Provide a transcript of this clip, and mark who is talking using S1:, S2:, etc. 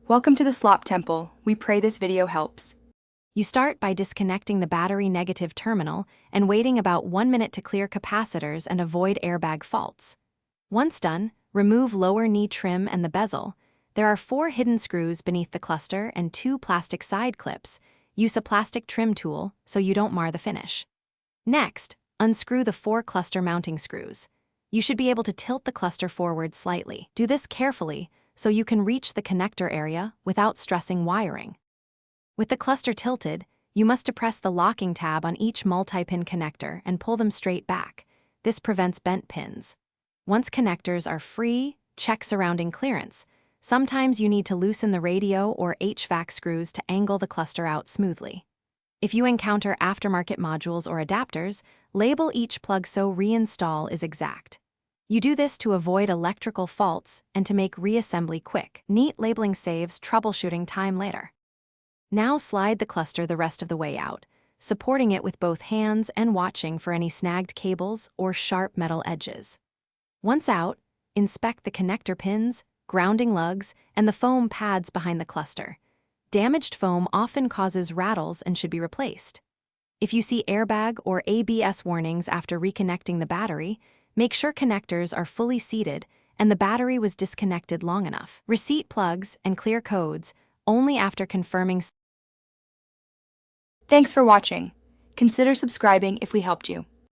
S1: Welcome to the Slop Temple. We pray this video helps.
S2: You start by disconnecting the battery negative terminal and waiting about 1 minute to clear capacitors and avoid airbag faults. Once done, remove lower knee trim and the bezel. There are 4 hidden screws beneath the cluster and 2 plastic side clips. Use a plastic trim tool so you don't mar the finish. Next, unscrew the 4 cluster mounting screws. You should be able to tilt the cluster forward slightly. Do this carefully so you can reach the connector area without stressing wiring. With the cluster tilted, you must depress the locking tab on each multi-pin connector and pull them straight back. This prevents bent pins. Once connectors are free, check surrounding clearance. Sometimes you need to loosen the radio or HVAC screws to angle the cluster out smoothly. If you encounter aftermarket modules or adapters, label each plug so reinstall is exact. You do this to avoid electrical faults and to make reassembly quick. Neat labeling saves troubleshooting time later. Now slide the cluster the rest of the way out, supporting it with both hands and watching for any snagged cables or sharp metal edges. Once out, inspect the connector pins, grounding lugs, and the foam pads behind the cluster. Damaged foam often causes rattles and should be replaced. If you see airbag or ABS warnings after reconnecting the battery, make sure connectors are fully seated and the battery was disconnected long enough. Reseat plugs and clear codes only after confirming.
S1: Thanks for watching. Consider subscribing if we helped you.